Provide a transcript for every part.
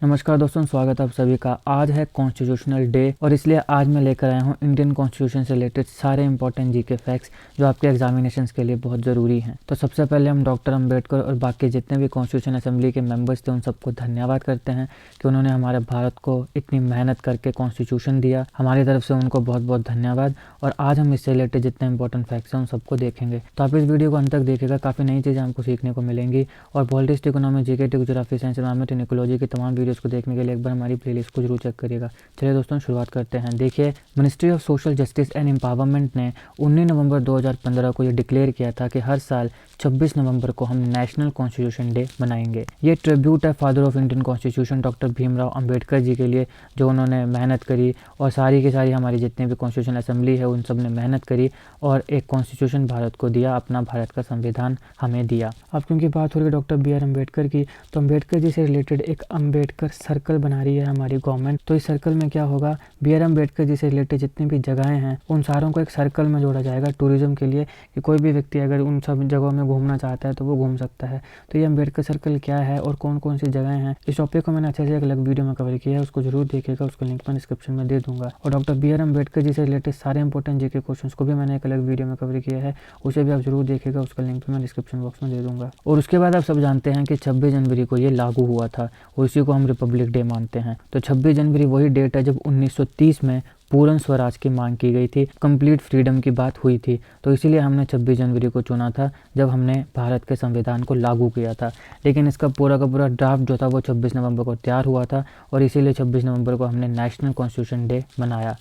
नमस्कार दोस्तों, स्वागत है आप सभी का। आज है कॉन्स्टिट्यूशनल डे और इसलिए आज मैं लेकर आया हूँ इंडियन कॉन्स्टिट्यूशन से रिलेटेड सारे इंपॉर्टेंट जीके फैक्ट्स जो आपके एग्जामिनेशंस के लिए बहुत ज़रूरी हैं। तो सबसे पहले हम डॉक्टर अंबेडकर और बाकी जितने भी कॉन्स्टिट्यूशन असेंबली के मेंबर्स थे उन सबको धन्यवाद करते हैं कि उन्होंने हमारे भारत को इतनी मेहनत करके कॉन्स्टिट्यूशन दिया। हमारी तरफ से उनको बहुत बहुत धन्यवाद। और आज हम इससे रिलेटेड जितने इंपॉर्टेंट फैक्ट्स हैं उन सबको देखेंगे। तो आप इस वीडियो को अंत तक देखिएगा, काफ़ी नई चीज़ें हमको सीखने को मिलेंगी। और politics, economy, GK, geography, science, environment and ecology की तमाम वीडियोस को देखने के लिए एक बार हमारी प्लेलिस्ट को जरूर चेक करिएगा। चलिए दोस्तों शुरुआत करते हैं। देखिए, ministry of social justice and empowerment ने 19 नवंबर 2015 को ये डिक्लेयर किया था कि हर साल 26 नवंबर को हम नेशनल कॉन्स्टिट्यूशन डे मनाएंगे। ये ट्रिब्यूट है father of Indian constitution doctor Bhimrao Ambedkar ji के लिए, जो उन्होंने मेहनत करी और सारी की सारी हमारी जितनी भी कॉन्स्टिट्यूशन असेंबली है उन सब ने मेहनत करी और एक कॉन्स्टिट्यूशन भारत को दिया, अपना भारत का संविधान हमें दिया। अब क्योंकि बात हो रही है डॉक्टर बी आर अम्बेडकर की, तो अम्बेडकर जी से रिलेटेड एक अम्बेडकर सर्कल बना रही है हमारी गवर्नमेंट। तो इस सर्कल में क्या होगा, बी आर अम्बेडकर जी से रिलेटेड जितनी भी जगहें हैं उन सारों को एक सर्कल में जोड़ा जाएगा टूरिज्म के लिए, कि कोई भी व्यक्ति अगर उन सब जगहों में घूमना चाहता है तो वो घूम सकता है। तो ये अम्बेडकर सर्कल क्या है और कौन कौन सी जगहें हैं, इस टॉपिक को मैंने अच्छे से एक अलग वीडियो में कवर किया है, उसको जरूर देखिएगा, उसका लिंक मैं डिस्क्रिप्शन में दे दूंगा। और doctor B are Ambedkar ji से रिलेटेड सारे इंपॉर्टेंट जीके क्वेश्चंस को भी मैंने एक अलग वीडियो में कवर किया है, उसे भी आप जरूर देखिएगा, उसका लिंक मैं डिस्क्रिप्शन बॉक्स में दे दूंगा। और उसके बाद आप सब जानते हैं कि 26 जनवरी को ये लागू हुआ था और इसी को हम रिपब्लिक डे मानते हैं। तो 26 जनवरी वही डेट है जब 1930 में पूर्ण स्वराज की मांग की गई थी, कंप्लीट फ्रीडम की बात हुई थी। तो इसीलिए हमने 26 जनवरी को चुना था जब हमने भारत के संविधान को लागू किया था। लेकिन इसका पूरा का पूरा ड्राफ्ट जो था वो 26 नवंबर को तैयार हुआ था और इसीलिए 26 नवंबर को हमने नेशनल कॉन्स्टिट्यूशन डे मनाया।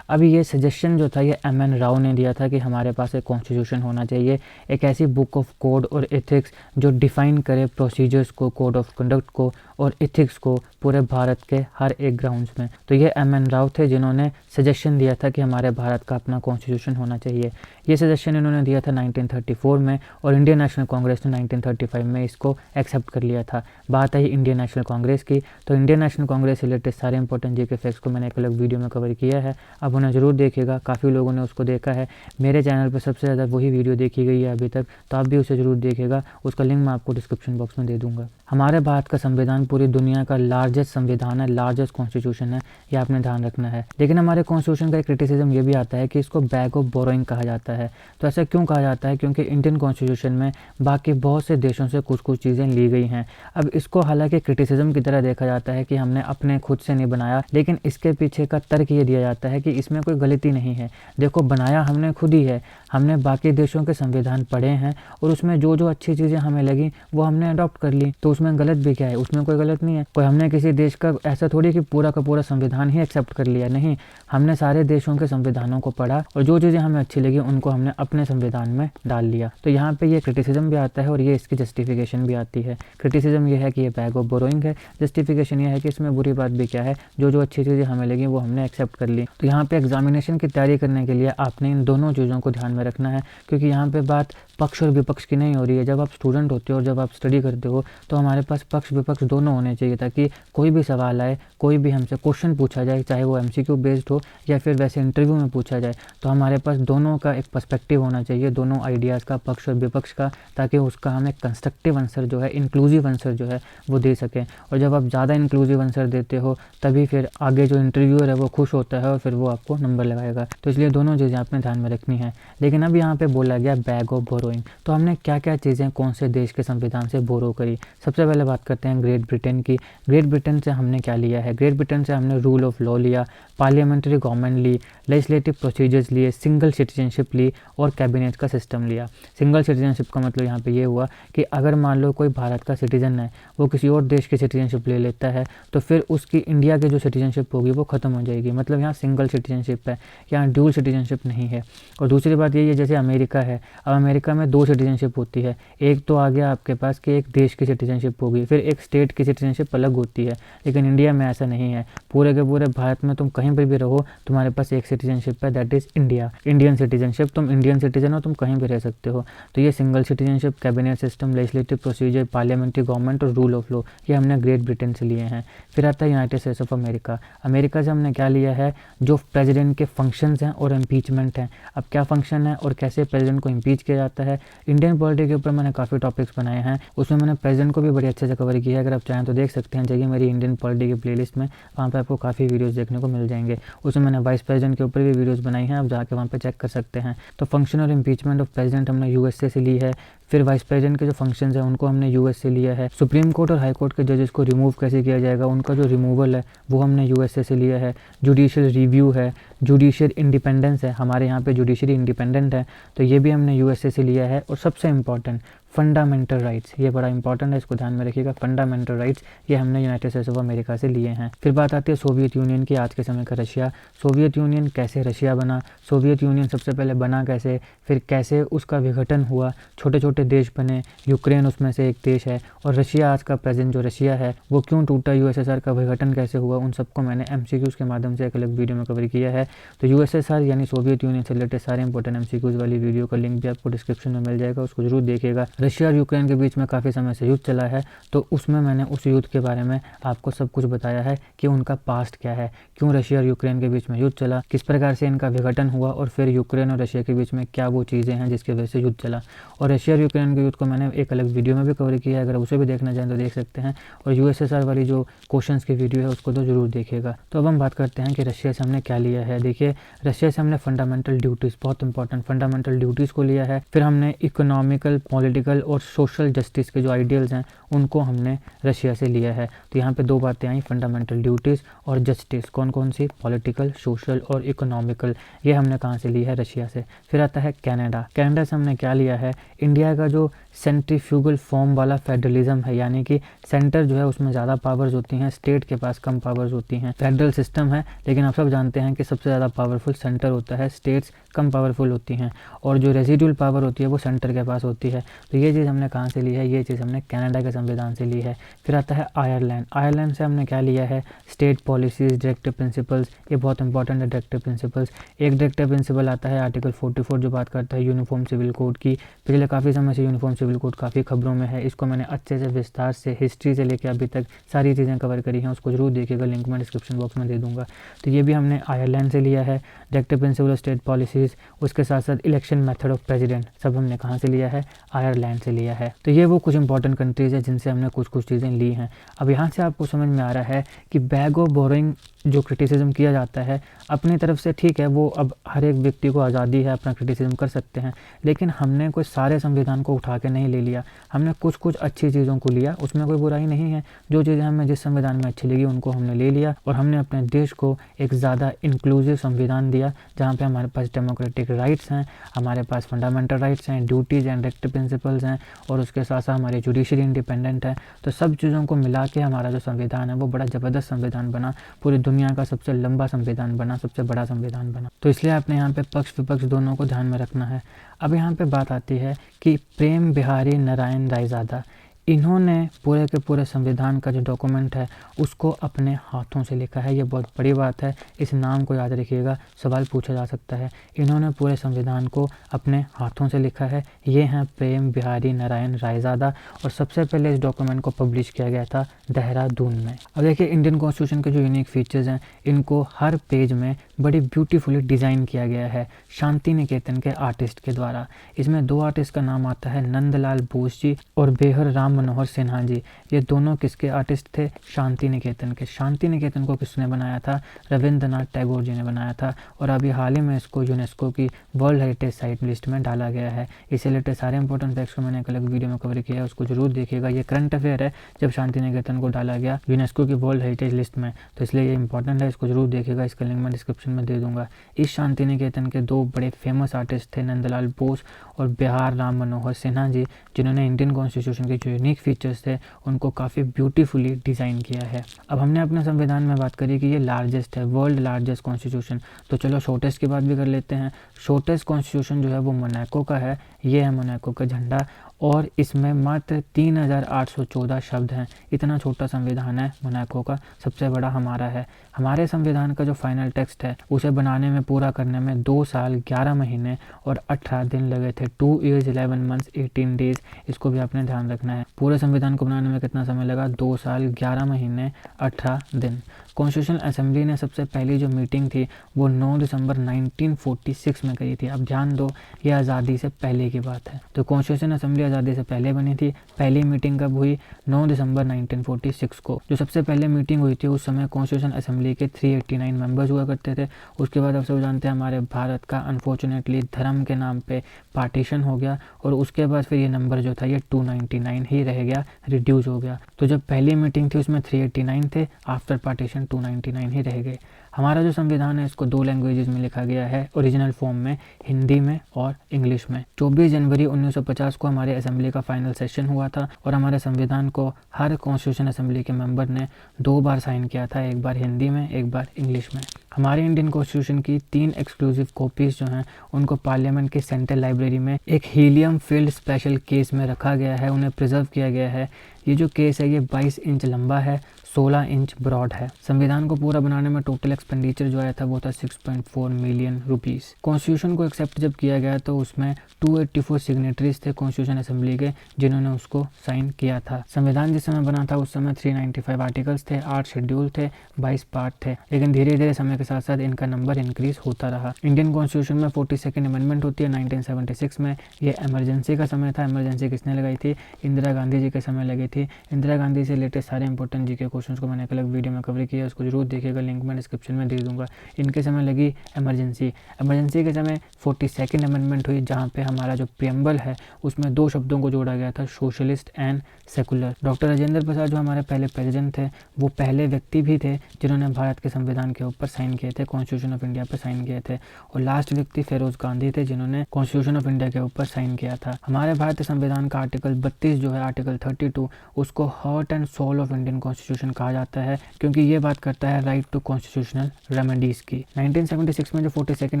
अभी ये सजेशन जो था ये एम.एन. राव ने दिया था कि हमारे पास एक कॉन्स्टिट्यूशन होना चाहिए, एक ऐसी बुक ऑफ कोड और एथिक्स जो डिफ़ाइन करे प्रोसीजर्स को, कोड ऑफ कंडक्ट को और एथिक्स को पूरे भारत के हर एक ग्राउंड्स में। तो ये एम.एन. राव थे जिन्होंने सजेशन दिया था कि हमारे भारत का अपना कॉन्स्टिट्यूशन होना चाहिए। ये सजेशन इन्होंने दिया था 1934 में और इंडियन नेशनल कांग्रेस ने 1935 में इसको एक्सेप्ट कर लिया था। बात आई इंडियन नेशनल कांग्रेस की, तो इंडियन नेशनल कांग्रेस से रिलेटेड सारे इंपॉर्टेंट जीके फैक्ट्स को मैंने एक अलग वीडियो में कवर किया है, अब उन्हें ज़रूर देखिएगा। काफ़ी लोगों ने उसको देखा है, मेरे चैनल पर सबसे ज़्यादा वही वीडियो देखी गई है अभी तक, तो आप भी उसे ज़रूर देखिएगा, उसका लिंक मैं आपको डिस्क्रिप्शन बॉक्स में दे दूंगा। हमारे भारत का संविधान पूरी दुनिया का लार्जेस्ट संविधान है, लार्जेस्ट कॉन्स्टिट्यूशन है, ये आपने ध्यान रखना है। लेकिन हमारे कॉन्स्टिट्यूशन का एक क्रिटिसिज्म ये भी आता है कि इसको बैग ऑफ बोरोइंग कहा जाता है। तो ऐसा क्यों कहा जाता है? क्योंकि इंडियन कॉन्स्टिट्यूशन में बाकी बहुत से देशों से कुछ कुछ चीज़ें ली गई हैं। अब इसको हालांकि क्रिटिसिज्म की तरह देखा जाता है कि हमने अपने खुद से नहीं बनाया, लेकिन इसके पीछे का तर्क ये दिया जाता है कि इसमें कोई गलती नहीं है। देखो, बनाया हमने खुद ही है, हमने बाकी देशों के संविधान पढ़े हैं और उसमें जो जो अच्छी चीज़ें हमें लगी वो हमने अडॉप्ट कर ली। तो उसमें गलत भी क्या है? उसमें कोई गलत नहीं है। कोई हमने किसी देश का ऐसा थोड़ी कि पूरा का पूरा संविधान ही एक्सेप्ट कर लिया, नहीं, हमने सारे देशों के संविधानों को पढ़ा और जो चीज़ें हमें अच्छी लगी उनको हमने अपने संविधान में डाल लिया। तो यहाँ पे ये क्रिटिसिज्म भी आता है और ये इसकी जस्टिफिकेशन भी आती है। क्रिटिसिज्म ये है कि ये बैग ऑफ बोरोइंग है, जस्टिफिकेशन ये है कि इसमें बुरी बात भी क्या है, जो जो अच्छी चीज़ें हमें लगी वो हमने एक्सेप्ट कर ली। तो यहाँ पे एग्जामिनेशन की तैयारी करने के लिए आपने इन दोनों चीज़ों को ध्यान में रखना है, क्योंकि यहाँ पे बात पक्ष और विपक्ष की नहीं हो रही है। जब आप स्टूडेंट होते हो और जब आप स्टडी करते हो तो हमारे पास पक्ष विपक्ष दोनों होने चाहिए, ताकि कोई भी सवाल आए, कोई भी हमसे क्वेश्चन पूछा जाए, चाहे वो एमसीक्यू बेस्ड हो या फिर वैसे इंटरव्यू में पूछा जाए, तो हमारे पास दोनों का एक पर्सपेक्टिव होना चाहिए, दोनों आइडियाज़ का, पक्ष और विपक्ष का, ताकि उसका हम एक कंस्ट्रक्टिव आंसर जो है, इंक्लूसिव आंसर जो है वो दे सकें। और जब आप ज़्यादा इंक्लूसिव आंसर देते हो तभी फिर आगे जो इंटरव्यूअर है वो खुश होता है और फिर वो आपको नंबर लगाएगा। तो इसलिए दोनों चीज़ें आपने ध्यान में रखनी है। लेकिन अब यहाँ पे बोला गया बैग ऑफ बोरोइंग, तो हमने क्या क्या चीज़ें कौन से देश के संविधान से बोरो करी। सबसे पहले बात करते हैं ग्रेट ब्रिटेन की। ग्रेट ब्रिटेन से हमने क्या लिया है? ग्रेट ब्रिटेन से हमने रूल ऑफ लॉ लिया, पार्लियामेंट्री गवर्नमेंट ली, लेजिस्लेटिव प्रोसीजर्स लिए, सिंगल सिटीजनशिप ली और कैबिनेट का सिस्टम लिया। सिंगल सिटीजनशिप का मतलब यहाँ पे ये हुआ कि अगर मान लो कोई भारत का सिटीजन है, वो किसी और देश की सिटीजनशिप ले लेता है तो फिर उसकी इंडिया की जो सिटीजनशिप होगी वो ख़त्म हो जाएगी। मतलब यहाँ सिंगल सिटीजनशिप है, यहाँ ड्यूल सिटीजनशिप नहीं है। और दूसरी बात यही है, जैसे अमेरिका है, अब अमेरिका में 2 सिटीजनशिप होती है। एक तो आ गया आपके पास कि एक देश की सिटीजनशिप होगी, फिर एक स्टेट की सिटीजनशिप अलग होती है। लेकिन इंडिया में ऐसा नहीं है, पूरे के पूरे भारत में तुम कहीं पर भी रहो, तुम्हारे पास एक सिटीजनशिप है, that is India, Indian citizenship. तुम इंडियन सिटीजन हो, तुम कहीं भी रह सकते हो। तो ये single citizenship, cabinet system, legislative procedure, parliamentary government और रूल ऑफ लॉ, ये हमने ग्रेट ब्रिटेन से लिए हैं। फिर आता है United states of America. America से हमने क्या लिया है? जो प्रेसिडेंट के फंक्शंस हैं और इम्पीचमेंट हैं। अब क्या फंक्शन है और कैसे प्रेसिडेंट को इम्पीच किया जाता है, इंडियन पॉलिटिक्स के ऊपर मैंने काफ़ी टॉपिक्स बनाए हैं, उसमें मैंने प्रेसिडेंट को भी बड़ी अच्छे से कवर किया है। अगर आप चाहें तो देख सकते हैं, जाइए मेरी इंडियन पॉलिटी की प्लेलिस्ट में, वहाँ पे आपको काफ़ी वीडियोस देखने को मिल जाएंगे। उसमें मैंने वाइस प्रेसिडेंट के ऊपर भी वीडियोस बनाई हैं, आप जाके वहाँ पे चेक कर सकते हैं। तो फंक्शन और इम्पीचमेंट ऑफ प्रेसिडेंट हमने यूएसए से ली है। फिर वाइस प्रेसिडेंट के जो फंक्शंस हैं उनको हमने यूएस से लिया है। सुप्रीम कोर्ट और हाई कोर्ट के जजेस को रिमूव कैसे किया जाएगा, उनका जो रिमूवल है वो हमने यूएसए से लिया है। जुडिशियल रिव्यू है, जुडिशियल इंडिपेंडेंस है, हमारे यहाँ पे जुडिशरी इंडिपेंडेंट है, तो ये भी हमने यूएसए से लिया है। और सबसे इम्पॉर्टेंट फंडामेंटल राइट्स, ये बड़ा इंपॉर्टेंट है, इसको ध्यान में रखिएगा। फंडामेंटल राइट्स ये हमने यूनाइटेड स्टेट्स ऑफ अमेरिका से लिए हैं। फिर बात आती है सोवियत यूनियन की, आज के समय का रशिया। सोवियत यूनियन कैसे रशिया बना, सोवियत यूनियन सबसे पहले बना कैसे, फिर कैसे उसका विघटन हुआ, छोटे छोटे देश बने, यूक्रेन उसमें से एक देश है, और रशिया आज का प्रेजेंट जो रशिया है वो क्यों टूटा, यूएसएसआर का विघटन कैसे हुआ, उन सबको मैंने एमसीक्यूज़ के माध्यम से एक अलग वीडियो में कवर किया है। तो यूएसएसआर यानी सोवियत यूनियन से रिलेटेड सारे इंपॉर्टेंट एमसीक्यूज़ वाली वीडियो का लिंक भी आपको डिस्क्रिप्शन में मिल जाएगा, उसको जरूर देखिएगा। रशिया और यूक्रेन के बीच में काफ़ी समय से युद्ध चला है, तो उसमें मैंने उस युद्ध के बारे में आपको सब कुछ बताया है कि उनका पास्ट क्या है, क्यों रशिया और यूक्रेन के बीच में युद्ध चला, किस प्रकार से इनका विघटन हुआ, और फिर यूक्रेन और रशिया के बीच में क्या वो चीज़ें हैं जिसकी वजह से युद्ध चला। और रशिया और यूक्रेन के युद्ध को मैंने एक अलग वीडियो में भी कवर किया है, अगर उसे भी देखना चाहें तो देख सकते हैं। और यूएसएसआर वाली जो क्वेश्चंस की वीडियो है उसको तो जरूर देखिएगा। तो अब हम बात करते हैं कि रशिया से हमने क्या लिया है। देखिए, रशिया से हमने फंडामेंटल ड्यूटीज़, बहुत इंपॉर्टेंट फंडामेंटल ड्यूटीज़ को लिया है। फिर हमने इकोनॉमिकल, पॉलिटिकल और सोशल जस्टिस के जो आइडियल्स हैं उनको हमने रशिया से लिया है। तो यहाँ पे दो बातें आई, फंडामेंटल ड्यूटीज़ और जस्टिस। कौन कौन सी, पॉलिटिकल, सोशल और इकोनॉमिकल, ये हमने कहाँ से ली है, रशिया से। फिर आता है कनाडा। कनाडा से हमने क्या लिया है, इंडिया का जो सेंट्रीफ्यूगल फॉर्म वाला फेडरलिज्म है, यानी कि सेंटर जो है उसमें ज़्यादा पावर्स होती हैं, स्टेट के पास कम पावर्स होती हैं। फेडरल सिस्टम है, लेकिन आप सब जानते हैं कि सबसे ज़्यादा पावरफुल सेंटर होता है, स्टेट्स कम पावरफुल होती हैं, और जो रेजिडुअल पावर होती है वो सेंटर के पास होती है। तो ये चीज़ हमने कहाँ से ली है, ये चीज़ हमने कनाडा के संविधान से ली है। फिर आता है आयरलैंड। आयरलैंड से हमने क्या लिया है, स्टेट पॉलिसीज़, डायरेक्टिव प्रिंसिपल्स, ये बहुत इंपॉर्टेंट है डायरेक्टिव प्रिंसिपल्स। एक डायरेक्टिव प्रिंसिपल आता है आर्टिकल 44 जो बात करता है यूनिफॉर्म सिविल कोड की। पिछले काफ़ी समय से यूनिफॉर्म सिविल कोड काफ़ी खबरों में है, इसको मैंने अच्छे से विस्तार से हिस्ट्री से लेकर अभी तक सारी चीज़ें कवर करी हैं, उसको जरूर देखिएगा, लिंक मैं डिस्क्रिप्शन बॉक्स में दे दूँगा। तो ये भी हमने आयरलैंड से लिया है, directive principle of state policies, उसके साथ साथ इलेक्शन मेथड ऑफ प्रेसिडेंट, सब हमने कहाँ से लिया है, आयरलैंड से लिया है। तो ये वो कुछ इंपॉर्टेंट कंट्रीज़ है जिनसे हमने कुछ कुछ चीज़ें ली हैं। अब यहाँ से आपको समझ में आ रहा है कि बैग ऑफ बोरोइंग जो क्रिटिसिज्म किया जाता है अपनी तरफ से, ठीक है, वो अब हर एक व्यक्ति को आज़ादी है, अपना क्रिटिसिज्म कर सकते हैं, लेकिन हमने कोई सारे संविधान को उठा के नहीं ले लिया, हमने कुछ कुछ अच्छी चीज़ों को लिया, उसमें कोई बुराई नहीं है। जो चीज़ें हमें जिस संविधान में अच्छी लगी उनको हमने ले लिया, और हमने अपने देश को एक ज़्यादा इंक्लूसिव संविधान दिया जहाँ पे हमारे पास डेमोक्रेटिक राइट्स हैं, हमारे पास फंडामेंटल राइट्स हैं, ड्यूटीज़ एंड डायरेक्टिव प्रिंसिपल्स हैं, और उसके साथ साथ हमारी जुडिशरी इंडिपेंडेंट है। तो सब चीज़ों को मिला के हमारा जो संविधान है वो बड़ा ज़बरदस्त संविधान बना, पूरी दुनिया का सबसे लंबा संविधान बना, सबसे बड़ा संविधान बना। तो इसलिए आपने यहाँ पे पक्ष विपक्ष दोनों को ध्यान में रखना है। अब यहाँ पे बात आती है कि प्रेम बिहारी नारायण रायजादा, इन्होंने पूरे के पूरे संविधान का जो डॉक्यूमेंट है उसको अपने हाथों से लिखा है। ये बहुत बड़ी बात है, इस नाम को याद रखिएगा, सवाल पूछा जा सकता है। इन्होंने पूरे संविधान को अपने हाथों से लिखा है, ये हैं प्रेम बिहारी नारायण रायजादा, और सबसे पहले इस डॉक्यूमेंट को पब्लिश किया गया था देहरादून में। अब देखिए, इंडियन कॉन्स्टिट्यूशन के जो यूनिक फीचर्स हैं इनको हर पेज में बड़ी ब्यूटीफुली डिज़ाइन किया गया है शांति निकेतन के आर्टिस्ट के द्वारा। इसमें दो आर्टिस्ट का नाम आता है, नंदलाल बोस जी और बेहर राम मनोहर सिन्हा जी। ये दोनों किसके आर्टिस्ट थे, शांति निकेतन के। शांति निकेतन को किसने बनाया था, रविंद्रनाथ टैगोर जी ने बनाया था, और अभी हाल ही में इसको यूनेस्को की वर्ल्ड हेरिटेज साइट लिस्ट में डाला गया है। इससे रिलेटेड सारे इंपॉर्टेंट फैक्ट्स को मैंने एक अलग वीडियो में कवर किया है, उसको जरूर देखिएगा। ये करंट अफेयर है जब शांति निकेतन को डाला गया यूनेस्को की वर्ल्ड हेरिटेज लिस्ट में, तो इसलिए ये इंपॉर्टेंट है, इसको जरूर देखिएगा, इसका लिंक मैं डिस्क्रिप्शन में दे दूंगा। इस शांति निकेतन के दो बड़े फेमस आर्टिस्ट थे, नंदलाल बोस और बिहार राम मनोहर सिन्हा जी, जिन्होंने इंडियन कॉन्स्टिट्यूशन के जो यूनिक फीचर्स थे उनको काफ़ी ब्यूटीफुली डिज़ाइन किया है। अब हमने अपने संविधान में बात करी कि ये लार्जेस्ट है, वर्ल्ड लार्जेस्ट कॉन्स्टिट्यूशन, तो चलो शॉर्टेस्ट की बात भी कर लेते हैं। शॉर्टेस्ट कॉन्स्टिट्यूशन जो है वो मोनाको का है, ये है मोनाको का झंडा, और इसमें मात्र 3814 शब्द हैं। इतना छोटा संविधान है मोनाको का, सबसे बड़ा हमारा है। हमारे संविधान का जो फाइनल टेक्स्ट है उसे बनाने में, पूरा करने में 2 साल 11 महीने और 18 दिन लगे थे। 2 years 11 months 18 days, इसको भी आपने ध्यान रखना है। पूरे संविधान को बनाने में कितना समय लगा, 2 साल 11 महीने 18 दिन। कॉन्स्टिट्यूशनल असेंबली ने सबसे पहली जो मीटिंग थी वो 9 दिसंबर 1946 में करी थी। अब ध्यान दो, ये आज़ादी से पहले की बात है। तो कॉन्स्टिट्यूशन असेंबली आज़ादी से पहले बनी थी। पहली मीटिंग कब हुई? 9 दिसंबर 1946 को। जो सबसे पहले मीटिंग हुई थी उस समय कॉन्स्टिट्यूशन असेंबली के 389 मेंबर्स हुआ करते थे। उसके बाद अब सब जानते हैं हमारे भारत का अनफॉर्चुनेटली धर्म के नाम पे पार्टीशन हो गया और उसके बाद फिर ये नंबर जो था ये 299 ही रह गया, रिड्यूस हो गया। तो जब पहली मीटिंग थी उसमें 389 थे, आफ्टर पार्टीशन 299 ही रह गए। हमारा जो संविधान है इसको 2 लैंग्वेजेस में लिखा गया है, ओरिजिनल फॉर्म में, हिंदी में और इंग्लिश में। 24 जनवरी 1950 को हमारे असेंबली का फाइनल सेशन हुआ था और हमारे संविधान को हर कॉन्स्टिट्यूशन असेंबली के मेंबर ने 2 बार साइन किया था, एक बार हिंदी में, एक बार इंग्लिश में। हमारे इंडियन कॉन्स्टिट्यूशन की 3 एक्सक्लूसिव कॉपीज जो हैं उनको पार्लियामेंट की सेंट्रल लाइब्रेरी में एक हीलियम फील्ड स्पेशल केस में रखा गया है, उन्हें प्रिजर्व किया गया है। ये जो केस है ये 22 इंच लंबा है, 16 इंच ब्रॉड है। संविधान को पूरा बनाने में टोटल एक्सपेंडिचर जो आया था वो था 6.4 मिलियन रुपीस। कॉन्स्टिट्यूशन को एक्सेप्ट जब किया गया तो उसमें 284 सिग्नेटरीज थे कॉन्स्टिट्यूशन असेंबली के जिन्होंने उसको साइन किया था। संविधान जिस समय बना था उस समय 395 आर्टिकल्स थे, 8 शेड्यूल थे, 22 पार्ट थे, लेकिन धीरे धीरे समय के साथ साथ इनका नंबर इंक्रीज होता रहा। इंडियन कॉन्स्टिट्यूशन में 42nd अमेंडमेंट होती है 1976 में। ये इमरजेंसी का समय था। इमरजेंसी किसने लगाई थी? इंदिरा गांधी जी के समय लगी थी। इंदिरा गांधी से रिलेटेड सारे इंपॉर्टेंट जीके क्वेश्चंस को मैंने एक अलग वीडियो में कवर किया है, उसको जरूर देखिएगा, लिंक मैं डिस्क्रिप्शन में दे दूंगा। इनके समय लगी इमरजेंसी। इमरजेंसी के समय 42nd अमेंडमेंट हुई जहाँ पे हमारा जो प्रियम्बल है उसमें 2 शब्दों को जोड़ा गया था, socialist and secular. Doctor Rajendra Prasad जो हमारे पहले प्रेसिडेंट थे वो पहले व्यक्ति भी थे जिन्होंने भारत के संविधान के ऊपर साइन किए थे, कॉन्स्टिट्यूशन ऑफ इंडिया पर साइन किए थे। और लास्ट व्यक्ति फिरोज गांधी थे जिन्होंने कॉन्स्टिट्यूशन ऑफ इंडिया के ऊपर साइन किया था। हमारे भारतीय संविधान का आर्टिकल 32 जो है, आर्टिकल 32, उसको heart and soul of Indian constitution कहा जाता है क्योंकि ये बात करता है राइट टू कॉन्स्टिट्यूशनल रेमेडीज की। 1976 में जो 42nd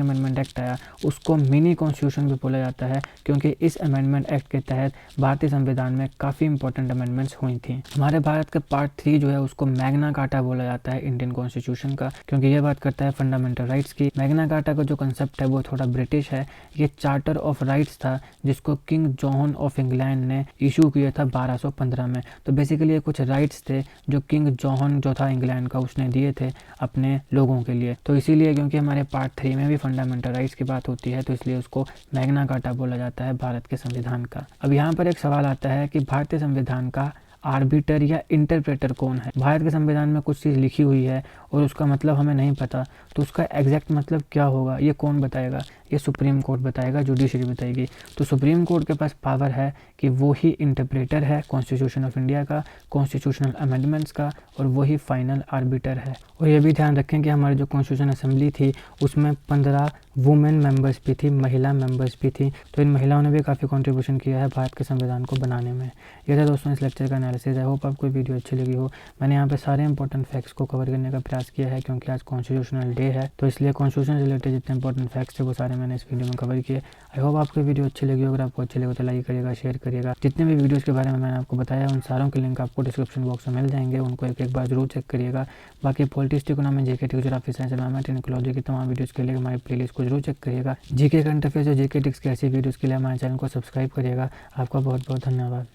अमेंडमेंट एक्ट आया उसको मिनी कॉन्स्टिट्यूशन भी बोला जाता है क्योंकि इस अमेंडमेंट एक्ट के तहत भारतीय संविधान में काफ़ी इंपॉर्टेंट अमेंडमेंट्स हुई थी। हमारे भारत के पार्ट 3 जो है उसको मैग्ना कार्टा बोला जाता है इंडियन कॉन्स्टिट्यूशन का, क्योंकि ये बात करता है फंडामेंटल राइट्स की। मैग्ना कार्टा का जो कंसेप्ट है वो थोड़ा ब्रिटिश है। ये चार्टर ऑफ राइट्स था जिसको किंग जॉन ऑफ इंग्लैंड ने इशू किया था 1215 में। तो बेसिकली ये कुछ राइट्स थे जो किंग जॉन जो था इंग्लैंड का उसने दिए थे अपने लोगों के लिए। तो इसीलिए क्योंकि हमारे पार्ट 3 में भी फंडामेंटल राइट्स की बात होती है तो इसलिए उसको मैग्ना कार्टा बोला जाता है भारत के संविधान का। अब यहाँ पर एक सवाल आता है कि भारतीय संविधान का आर्बिटर या इंटरप्रेटर कौन है? भारत के संविधान में कुछ चीज़ लिखी हुई है और उसका मतलब हमें नहीं पता, तो उसका एग्जैक्ट मतलब क्या होगा ये कौन बताएगा? ये सुप्रीम कोर्ट बताएगा, जुडिशरी बताएगी। तो सुप्रीम कोर्ट के पास पावर है कि वो ही इंटरप्रेटर है कॉन्स्टिट्यूशन ऑफ इंडिया का, कॉन्स्टिट्यूशनल अमेंडमेंट्स का, और वही फाइनल आर्बिटर है। और ये भी ध्यान रखें कि हमारी जो कॉन्स्टिट्यूशन असेंबली थी उसमें 15 वुमेन मेंबर्स भी थी, महिला मेंबर्स भी थी। तो इन महिलाओं ने भी काफ़ी कंट्रीब्यूशन किया है भारत के संविधान को बनाने में। ये था दोस्तों इस लेक्चर का एनालिसिस। आई होप आपको वीडियो अच्छी लगी हो। मैंने यहाँ पे सारे इंपॉर्टेंट फैक्ट्स को कवर करने का प्रयास किया है क्योंकि आज कॉन्स्टिट्यूशनल डे है, तो इसलिए कॉन्स्टिट्यूशन से रिलेटेड जितने इंपॉर्टेंट फैक्ट्स थे वो सारे मैंने इस वीडियो में कवर किए। आई होप आपको वीडियो अच्छी लगी हो। अगर आपको अच्छी लगे तो लाइक करिएगा, शेयर करिएगा। जितने भी वीडियोज़ के बारे में मैंने आपको बताया उन सारों के लिंक आपको डिस्क्रिप्शन बॉक्स में मिल जाएंगे, उनको एक बार जरूर चेक करिएगा। बाकी politics, economy, GK, geography, science, environment, ecology की तमाम वीडियोज़ के लिए हमारी प्लेलिस्ट को जरूर चेक करिएगा। जीके करंट अफेयर्स और जीके टिक्स की ऐसी वीडियोज़ के लिए हमारे चैनल को सब्सक्राइब करिएगा। आपका बहुत बहुत धन्यवाद।